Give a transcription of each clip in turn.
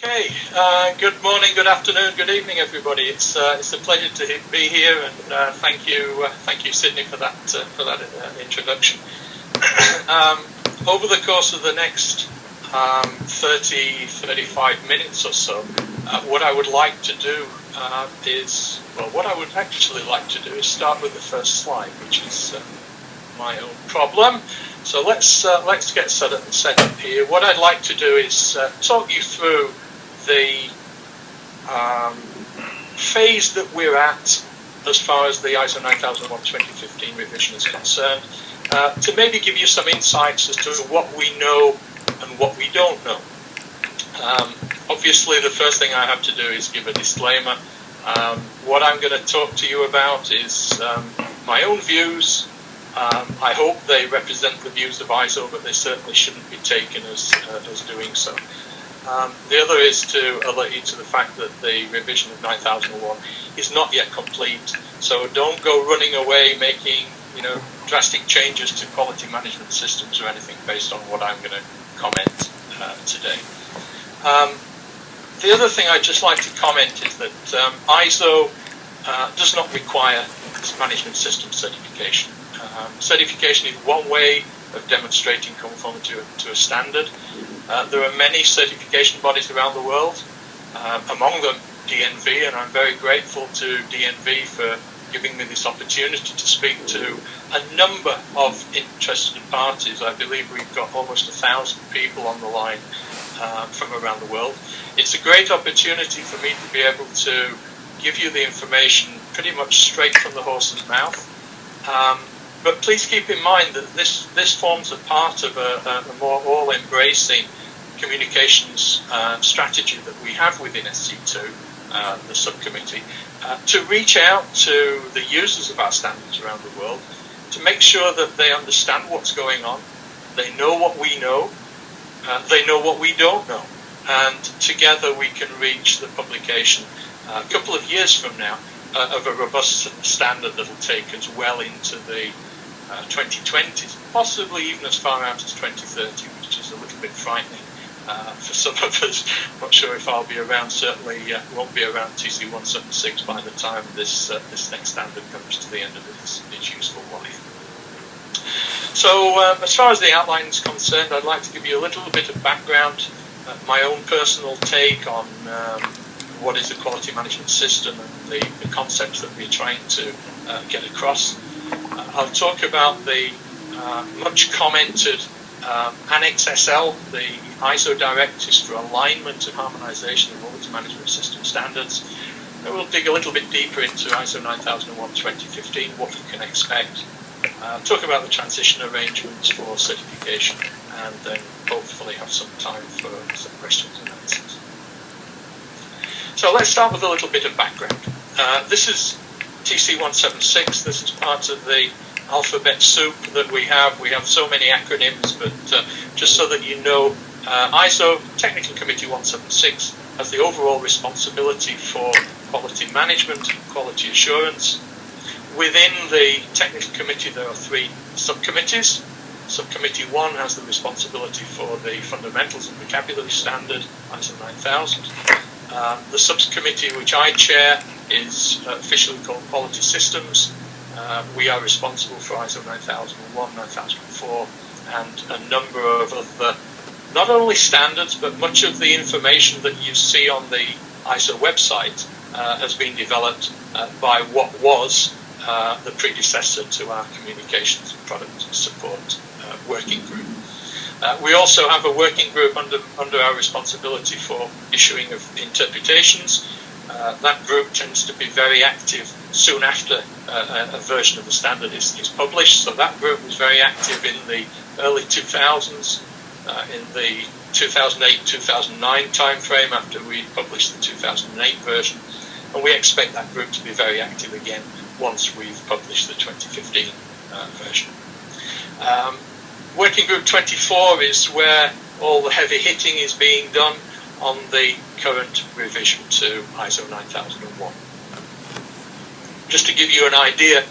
Okay, good morning, good afternoon, good evening, everybody. It's a pleasure to be here, and thank you, Sydney, for that introduction. Over the course of the next 35 minutes or so, what I would like to do is start with the first slide, which is my own problem. So let's get set up here. What I'd like to do is talk you through the phase that we're at as far as the ISO 9001 2015 revision is concerned, to maybe give you some insights as to what we know and what we don't know. Obviously, the first thing I have to do is give a disclaimer. What I'm going to talk to you about is my own views. I hope they represent the views of ISO, but they certainly shouldn't be taken as doing so. The other is to alert you to the fact that the revision of 9001 is not yet complete, so don't go running away making drastic changes to quality management systems or anything based on what I'm going to comment today. The other thing I'd just like to comment is that ISO does not require management system certification. Certification is one way of demonstrating conformity to a standard. There are many certification bodies around the world, among them DNV, and I'm very grateful to DNV for giving me this opportunity to speak to a number of interested parties. I believe we've got almost 1,000 people on the line from around the world. It's a great opportunity for me to be able to give you the information pretty much straight from the horse's mouth. But please keep in mind that this forms a part of a more all-embracing communications strategy that we have within SC2, the subcommittee, to reach out to the users of our standards around the world, to make sure that they understand what's going on, they know what we know, they know what we don't know, and together we can reach the publication a couple of years from now of a robust standard that will take us well into the 2020s, possibly even as far out as 2030, which is a little bit frightening for some of us. Not sure if I'll be around. Certainly won't be around TC176 by the time this next standard comes to the end of its useful life. So as far as the outline is concerned, I'd like to give you a little bit of background, my own personal take on what is a quality management system and the concepts that we're trying to get across. I'll talk about the much commented Annex SL, the ISO directives for alignment and harmonization of quality management system standards. And we'll dig a little bit deeper into ISO 9001 2015, what you can expect. Talk about the transition arrangements for certification, and then hopefully have some time for some questions and answers. So let's start with a little bit of background. This is TC176. This is part of the alphabet soup that we have. We have so many acronyms, but just so that you know, ISO Technical Committee 176 has the overall responsibility for quality management and quality assurance. Within the Technical Committee, there are 3 subcommittees. Subcommittee 1 has the responsibility for the Fundamentals and Vocabulary Standard, ISO 9000. The subcommittee which I chair is officially called Quality Systems. We are responsible for ISO 9001, 9004, and a number of other, not only standards, but much of the information that you see on the ISO website has been developed by what was the predecessor to our communications and product support working group. We also have a working group under our responsibility for issuing of interpretations. That group tends to be very active soon after a version of the standard is published. So that group was very active in the early 2000s, in the 2008-2009 timeframe after we published the 2008 version. And we expect that group to be very active again once we've published the 2015 version. Working Group 24 is where all the heavy hitting is being done on the current revision to ISO 9001. Just to give you an idea,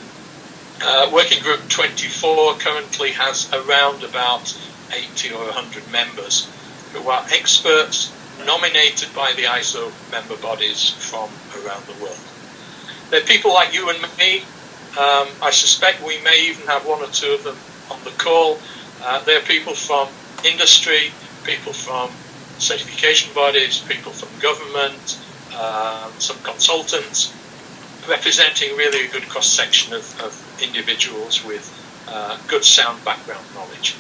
Working Group 24 currently has around about 80 or 100 members who are experts nominated by the ISO member bodies from around the world. They're people like you and me. I suspect we may even have one or two of them on the call. They're people from industry, people from certification bodies, people from government, some consultants, representing really a good cross-section of individuals with good sound background knowledge.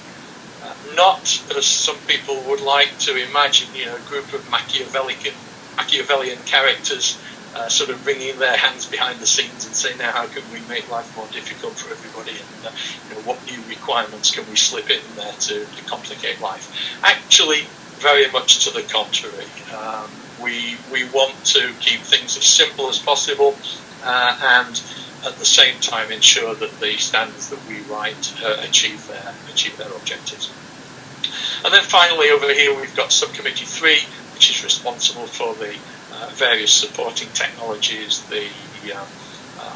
Not, as some people would like to imagine, a group of Machiavellian characters sort of wringing their hands behind the scenes and saying, now how can we make life more difficult for everybody, and what new requirements can we slip in there to complicate life. Actually, very much to the contrary. We want to keep things as simple as possible and at the same time ensure that the standards that we write achieve their objectives. And then finally over here we've got Subcommittee 3, which is responsible for the various supporting technologies, the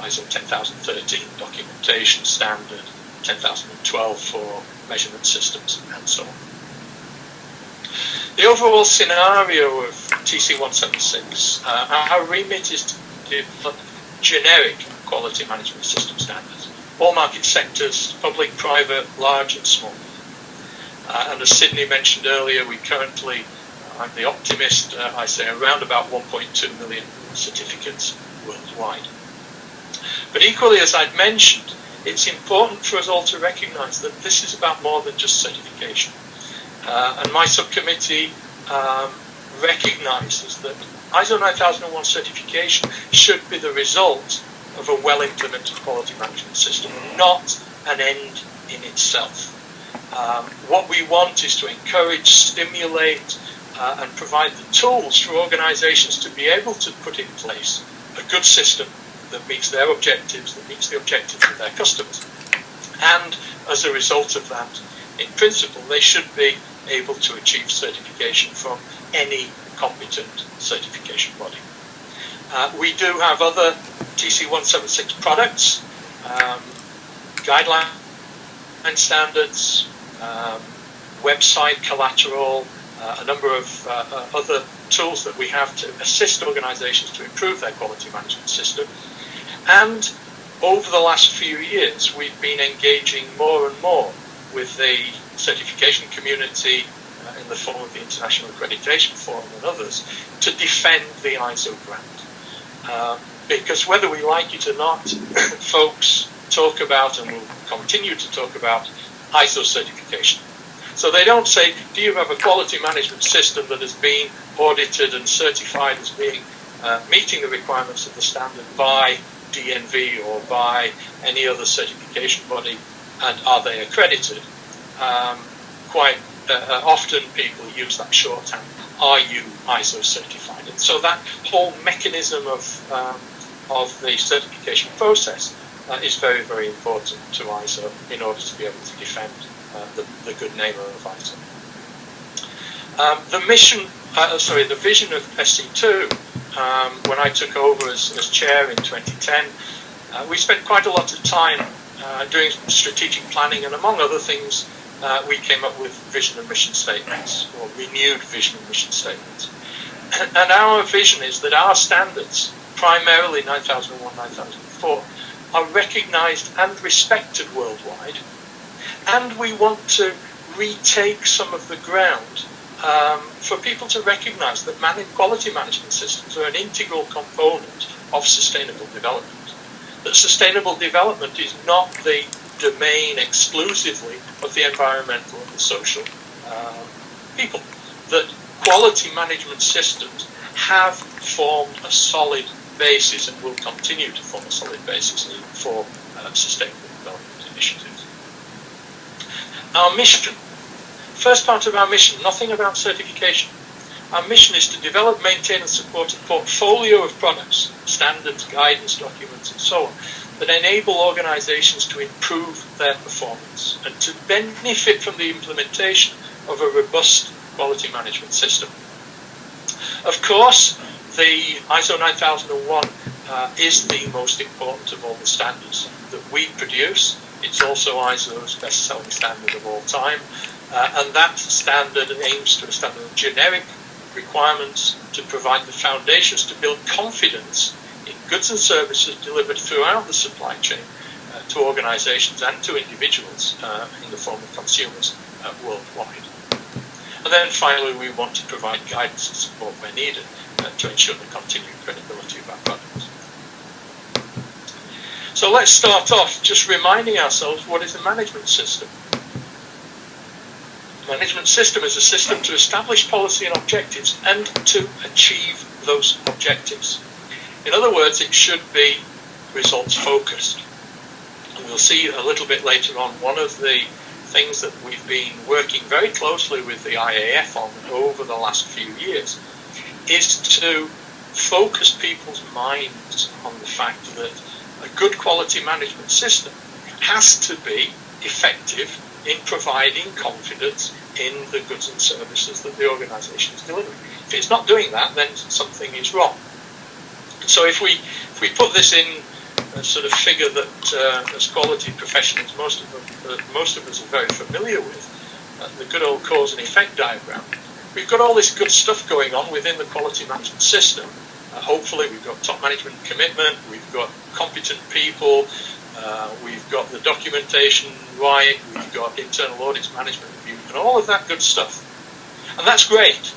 ISO 10013 documentation standard, 10012 for measurement systems, and so on. The overall scenario of TC176, our remit is to develop generic quality management system standards. All market sectors, public, private, large and small. And as Sydney mentioned earlier, we currently, I'm the optimist, I say around about 1.2 million certificates worldwide. But equally, as I'd mentioned, it's important for us all to recognise that this is about more than just certification. And my subcommittee recognises that ISO 9001 certification should be the result of a well-implemented quality management system, not an end in itself. What we want is to encourage, stimulate, and provide the tools for organisations to be able to put in place a good system that meets their objectives, that meets the objectives of their customers. And as a result of that, in principle, they should be able to achieve certification from any competent certification body. We do have other TC176 products, guideline standards, website collateral, a number of other tools that we have to assist organisations to improve their quality management system. And over the last few years, we've been engaging more and more with the certification community in the form of the International Accreditation Forum and others to defend the ISO brand. Because whether we like it or not, folks talk about and will continue to talk about ISO certification. So they don't say, do you have a quality management system that has been audited and certified as being meeting the requirements of the standard by DNV or by any other certification body, and are they accredited? Quite often people use that shorthand, are you ISO certified? And so that whole mechanism of the certification process is very, very important to ISO in order to be able to defend the good name of ISO. The vision of SC2, when I took over as chair in 2010, we spent quite a lot of time doing strategic planning, and among other things, we came up with vision and mission statements, or renewed vision and mission statements. And our vision is that our standards, primarily 9001, 9004, are recognised and respected worldwide, and we want to retake some of the ground for people to recognise that quality management systems are an integral component of sustainable development. That sustainable development is not the domain exclusively of the environmental and the social people. That quality management systems have formed a solid basis and will continue to form a solid basis for sustainable development initiatives. Our mission. First part of our mission, nothing about certification. Our mission is to develop, maintain and support a portfolio of products, standards, guidance, documents and so on, that enable organisations to improve their performance and to benefit from the implementation of a robust quality management system. Of course, the ISO 9001 is the most important of all the standards that we produce. It's also ISO's best-selling standard of all time, and that standard aims to establish a generic requirements to provide the foundations to build confidence in goods and services delivered throughout the supply chain to organizations and to individuals in the form of consumers worldwide. And then finally, we want to provide guidance and support where needed to ensure the continued credibility of our products. So let's start off just reminding ourselves, what is a management system? Management system is a system to establish policy and objectives and to achieve those objectives. In other words, it should be results focused. And we'll see a little bit later on, one of the things that we've been working very closely with the IAF on over the last few years is to focus people's minds on the fact that a good quality management system has to be effective in providing confidence in the goods and services that the organisation is delivering. If it's not doing that, then something is wrong. So if we put this in a sort of figure that as quality professionals most of us are very familiar with, the good old cause and effect diagram, we've got all this good stuff going on within the quality management system. Hopefully we've got top management commitment, we've got competent people, we've got the documentation right, we've got internal audits, management review, and all of that good stuff. And that's great.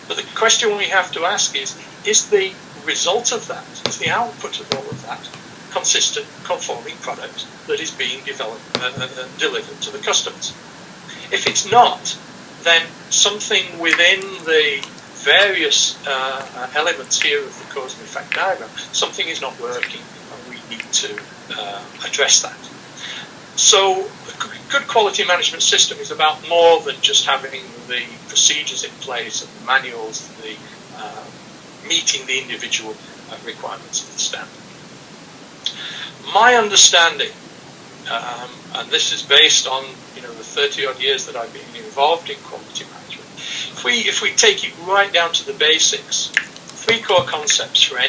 But the question we have to ask is the result of that, is the output of all of that, consistent, conforming product that is being developed and delivered to the customers? If it's not, then something within the various elements here of the cause and effect diagram, something is not working, and we need to address that. So a good quality management system is about more than just having the procedures in place and the manuals, the meeting the individual requirements of the standard. My understanding, and this is based on the 30-odd years that I've been involved in quality management, if we take it right down to the basics, 3 core concepts for